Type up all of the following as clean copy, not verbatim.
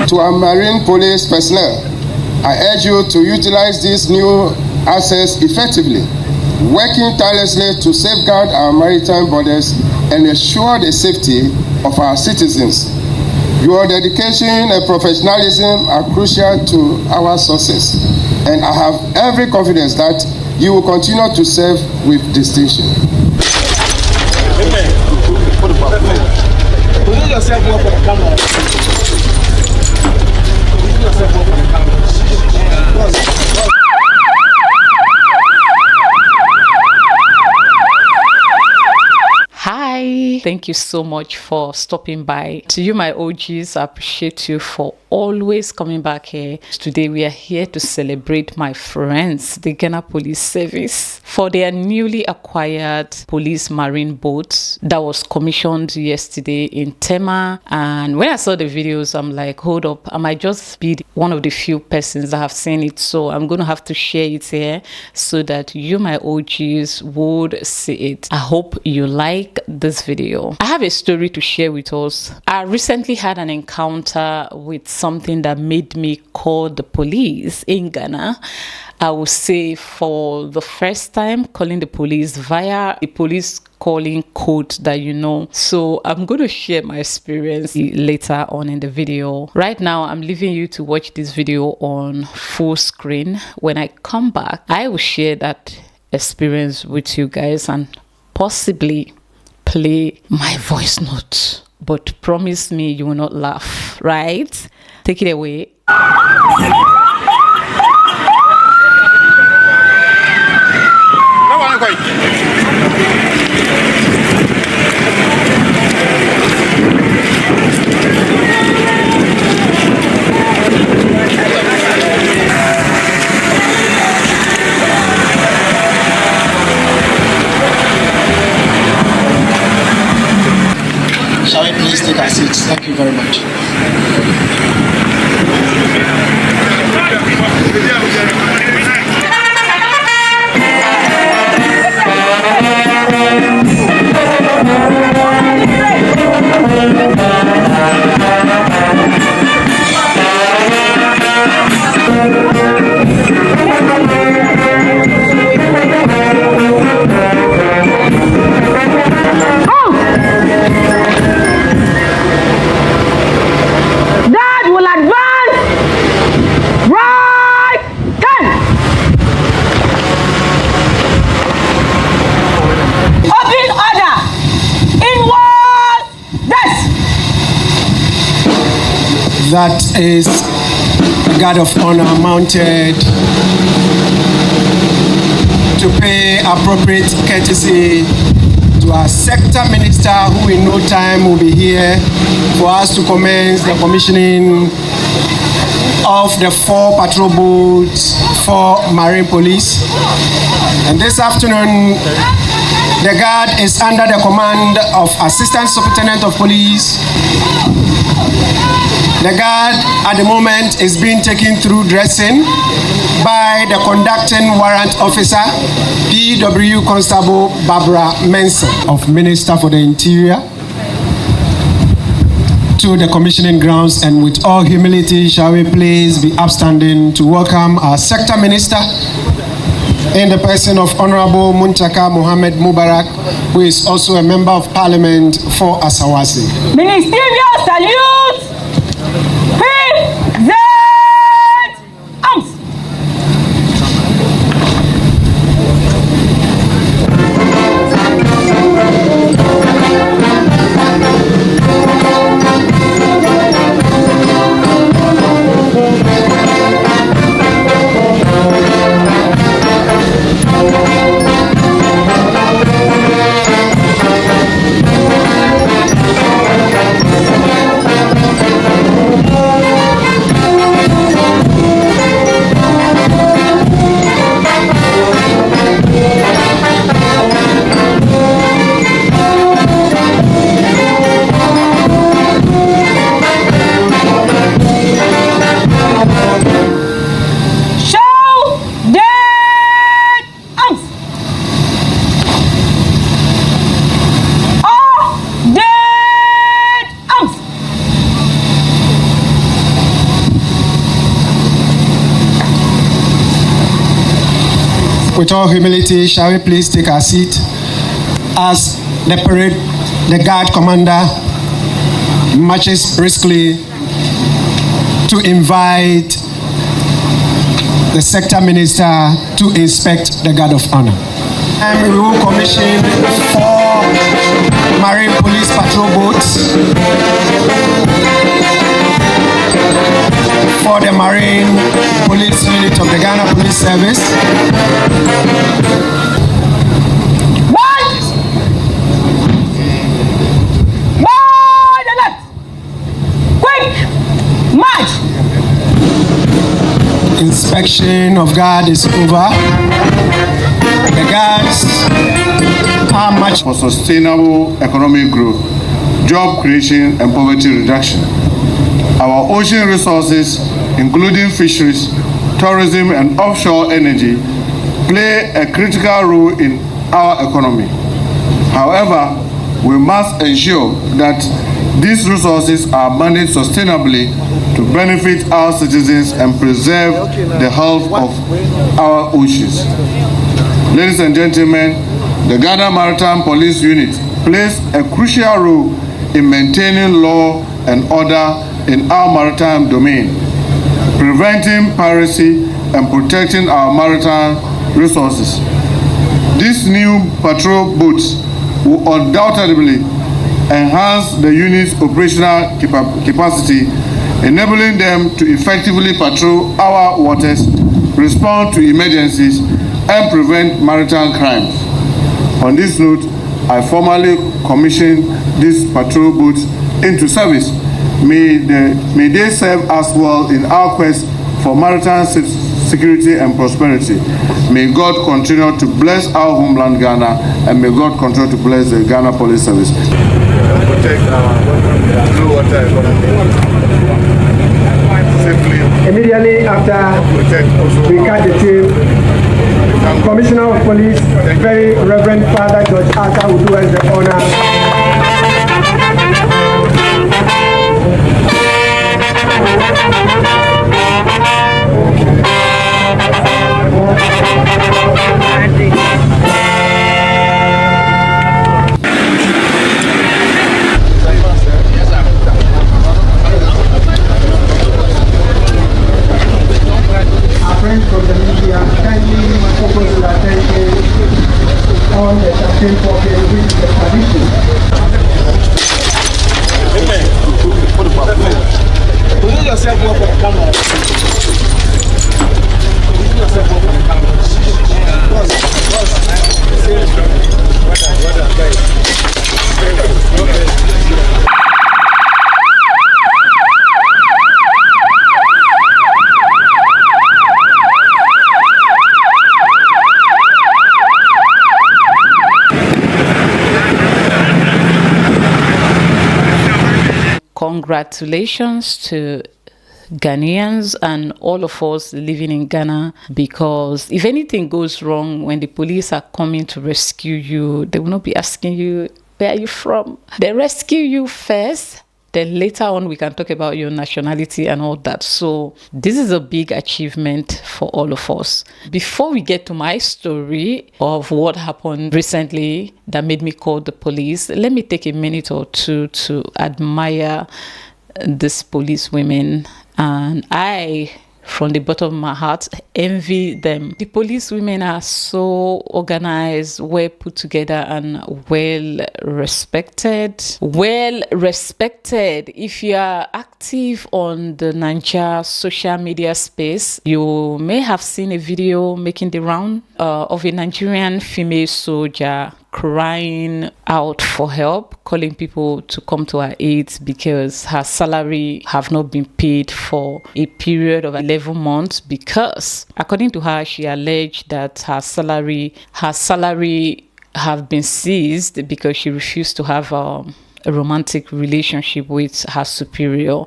To our Marine Police personnel, I urge you to utilize these new assets effectively, working tirelessly to safeguard our maritime borders and ensure the safety of our citizens. Your dedication and professionalism are crucial to our success, and I have every confidence that you will continue to serve with distinction. Position yourself up for the camera. Position yourself up for the camera. Hi, thank you so much for stopping by. To you, my OGs, I appreciate you for always coming back here. Today, we are here to celebrate my friends, the Ghana Police Service, for their newly acquired police marine boat that was commissioned yesterday in Tema. And when I saw the videos, I'm like, hold up, I might just be one of the few persons that have seen it. So I'm going to have to share it here so that you, my OGs, would see it. I hope you like this video. I have a story to share with us. I recently had an encounter with something that made me call the police in Ghana. I would say for the first time calling the police via a police calling code that you know. So I'm going to share my experience later on in the video. Right now, I'm leaving you to watch this video on full screen. When I come back, I will share that experience with you guys and possibly play my voice note. But promise me you will not laugh, right? Take it away. Shall we please take our seats? Thank you very much. That is a guard of honor mounted to pay appropriate courtesy to our sector minister, who in no time will be here for us to commence the commissioning of the 4 patrol boats for Marine Police. And this afternoon, the guard is under the command of Assistant Superintendent of Police. The guard at the moment is being taken through dressing by the conducting warrant officer, PW Constable Barbara Mensah of Minister for the Interior, to the commissioning grounds. And with all humility, shall we please be upstanding to welcome our sector minister in the person of Honorable Muntaka Mohammed Mubarak, who is also a member of Parliament for Asawasi. Ministerial salute! Present arms! With all humility, shall we please take our seat as the guard commander marches briskly to invite the sector minister to inspect the guard of honor. And we will commission 4 marine police patrol boats for the marine police unit of the Ghana Police Service. March! March alert! Quick! March! Inspection of guard is over. The guards are much for sustainable economic growth, job creation, and poverty reduction. Our ocean resources, including fisheries, tourism, and offshore energy, play a critical role in our economy. However, we must ensure that these resources are managed sustainably to benefit our citizens and preserve the health of our oceans. Ladies and gentlemen, the Ghana Maritime Police Unit plays a crucial role in maintaining law and order in our maritime domain, preventing piracy and protecting our maritime resources. These new patrol boats will undoubtedly enhance the unit's operational capacity, enabling them to effectively patrol our waters, respond to emergencies, and prevent maritime crimes. On this note, I formally commission these patrol boats into service. May they serve us well in our quest for maritime security and prosperity. May God continue to bless our homeland Ghana, and may God continue to bless the Ghana Police Service. Protect our blue water safely. Immediately after we cut the tape, Commissioner of Police, very Reverend Father George Arthur will do us the honor. Our friends from the media kindly focus their attention on the champagne pocket, which is the tradition. Position yourself up for the camera. Position yourself up for the camera. Congratulations to Ghanaians and all of us living in Ghana, because if anything goes wrong when the police are coming to rescue you, they will not be asking you, where are you from? They rescue you first, then later on we can talk about your nationality and all that. So this is a big achievement for all of us. Before we get to my story of what happened recently that made me call the police, let me take a minute or two to admire these police women, and I, from the bottom of my heart, envy them. The police women are so organized, well put together, and well respected. If you are active on the Nigeria social media space, you may have seen a video making the round of a Nigerian female soldier crying out for help, calling people to come to her aid because her salary have not been paid for a period of 11 months, because according to her, she alleged that her salary have been seized because she refused to have a romantic relationship with her superior,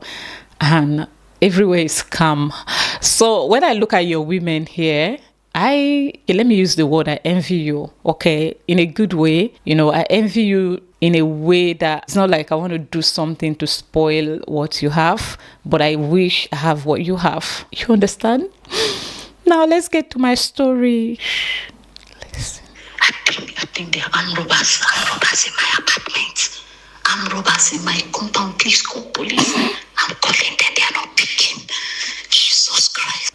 and everywhere is calm. So when I look at your women here, let me use the word, I envy you, okay, in a good way. You know, I envy you in a way that it's not like I want to do something to spoil what you have, but I wish I have what you have. You understand? Now let's get to my story. think there are armed robbers in my apartment, armed robbers in my compound. Please call police. I'm calling them, they are not picking. Jesus Christ.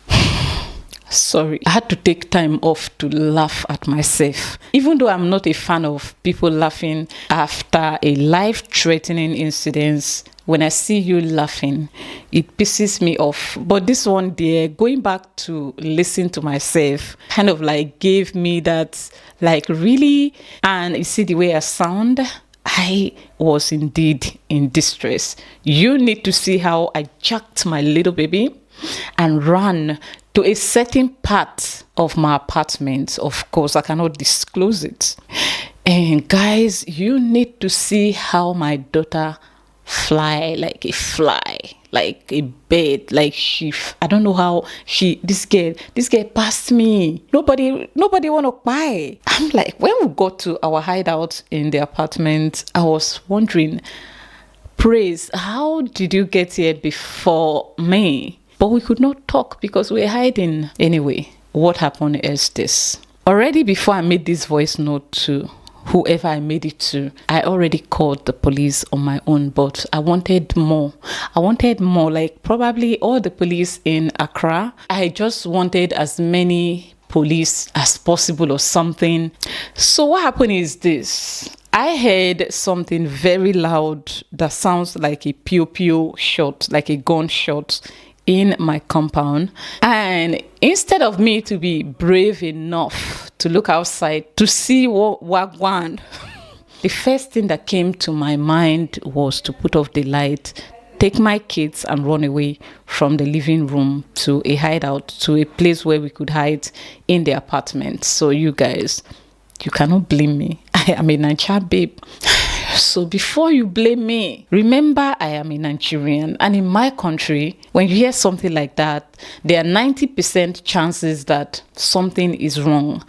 Sorry, I had to take time off to laugh at myself. Even though I'm not a fan of people laughing after a life-threatening incident, when I see you laughing, it pisses me off. But this one there, going back to listen to myself, kind of like gave me that, like, really? And you see the way I sound? I was indeed in distress. You need to see how I jacked my little baby and ran to a certain part of my apartment. Of course, I cannot disclose it. And guys, you need to see how my daughter fly like a bird, like I don't know how this girl passed me. Nobody want to buy. I'm like, when we got to our hideout in the apartment, I was wondering, Praise, how did you get here before me? But we could not talk because we were hiding. Anyway, what happened is this. Already before I made this voice note to whoever I made it to, I already called the police on my own, but I wanted more. Like probably all the police in Accra. I just wanted as many police as possible or something. So what happened is this. I heard something very loud that sounds like a pew shot, like a gunshot in my compound. And instead of me to be brave enough to look outside to see what wagwan, the first thing that came to my mind was to put off the light, take my kids and run away from the living room to a hideout, to a place where we could hide in the apartment. So you guys, you cannot blame me. I am a Nigerian babe. So before you blame me, remember I am a Nigerian, and in my country, when you hear something like that, there are 90% chances that something is wrong.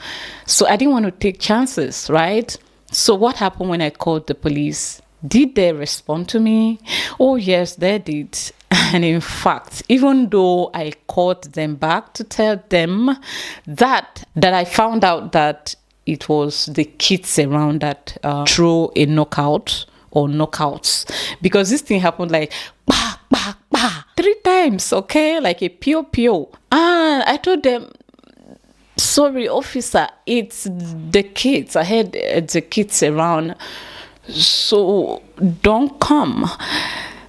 So I didn't want to take chances, right? So what happened when I called the police? Did they respond to me? Oh yes, they did. And in fact, even though I called them back to tell them that I found out that it was the kids around that threw a knockout or knockouts, because this thing happened like bah, bah, bah, 3 times, okay, like a pew. And I told them, sorry officer, it's the kids. I heard the kids around, so don't come.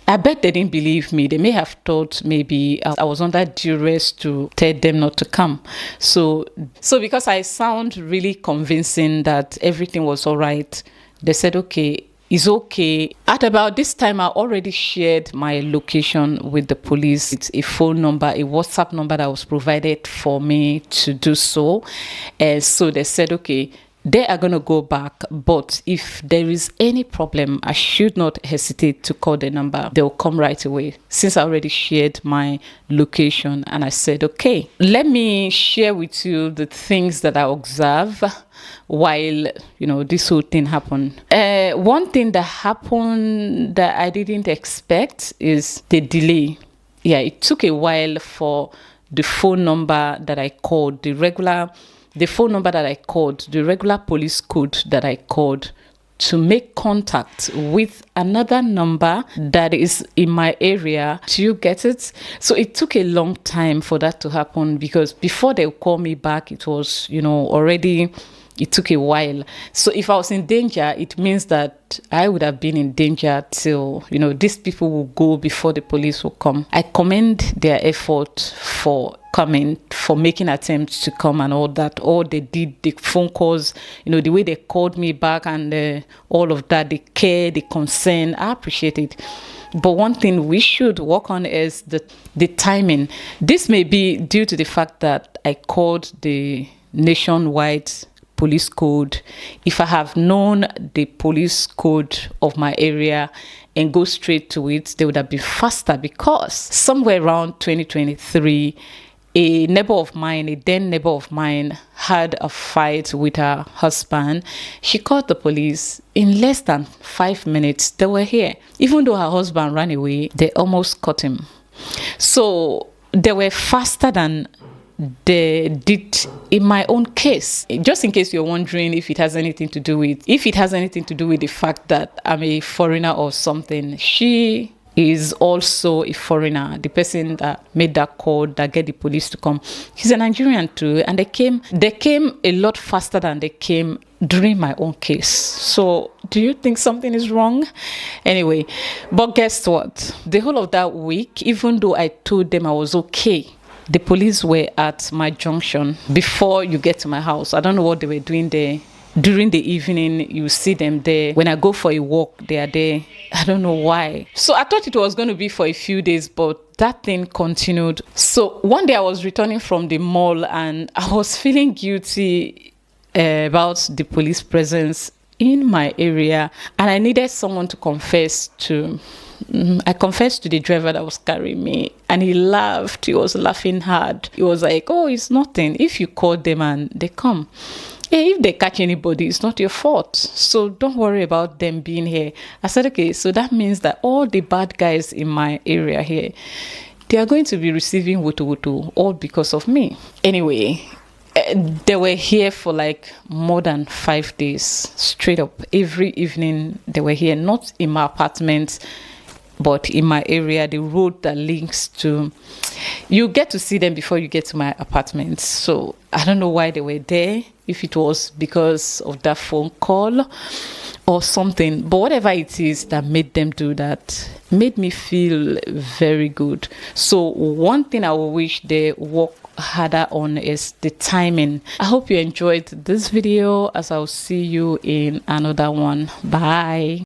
I bet they didn't believe me. They may have thought maybe I was under duress to tell them not to come. So because I sound really convincing that everything was all right, they said, okay, it's okay. At about this time, I already shared my location with the police. It's a phone number, a WhatsApp number that was provided for me to do so. So they said, okay, they are going to go back, but if there is any problem, I should not hesitate to call the number. They'll come right away. Since I already shared my location, and I said, okay, let me share with you the things that I observe while, this whole thing happened. One thing that happened that I didn't expect is the delay. Yeah, it took a while for the phone number that I called, the regular police code that I called, to make contact with another number that is in my area. Do you get it? So it took a long time for that to happen, because before they call me back, it was, already, it took a while. So if I was in danger, it means that I would have been in danger till, these people will go before the police will come. I commend their effort for coming, for making attempts to come and all that. All they did, the phone calls, the way they called me back and all of that, the care, the concern, I appreciate it. But one thing we should work on is the timing. This may be due to the fact that I called the nationwide police code. If I have known the police code of my area and go straight to it, they would have been faster, because somewhere around 2023, a then neighbor of mine, had a fight with her husband. She called the police. In less than 5 minutes, they were here. Even though her husband ran away, they almost caught him. So they were faster than they did in my own case. Just in case you're wondering if it has anything to do with the fact that I'm a foreigner or something, she is also a foreigner. The person that made that call that get the police to come, he's a Nigerian too, and they came a lot faster than they came during my own case. So do you think something is wrong? Anyway, but guess what? The whole of that week, even though I told them I was okay, the police were at my junction before you get to my house. I don't know what they were doing there. During the evening, you see them there. When I go for a walk, they are there. I don't know why. So I thought it was going to be for a few days, but that thing continued. So one day I was returning from the mall and I was feeling guilty about the police presence in my area, and I needed someone to confess to. I confessed to the driver that was carrying me, and he laughed. He was laughing hard. He was like, "Oh, it's nothing. If you call them and they come. If they catch anybody, it's not your fault. So don't worry about them being here." I said, okay, so that means that all the bad guys in my area here, they are going to be receiving wutu all because of me. Anyway, they were here for like more than 5 days straight up. Every evening they were here, not in my apartment, but in my area, the road that links to, you get to see them before you get to my apartment. So I don't know why they were there, if it was because of that phone call or something, but whatever it is that made them do that made me feel very good. So one thing I will wish they work harder on is the timing. I hope you enjoyed this video, as I'll see you in another one. Bye.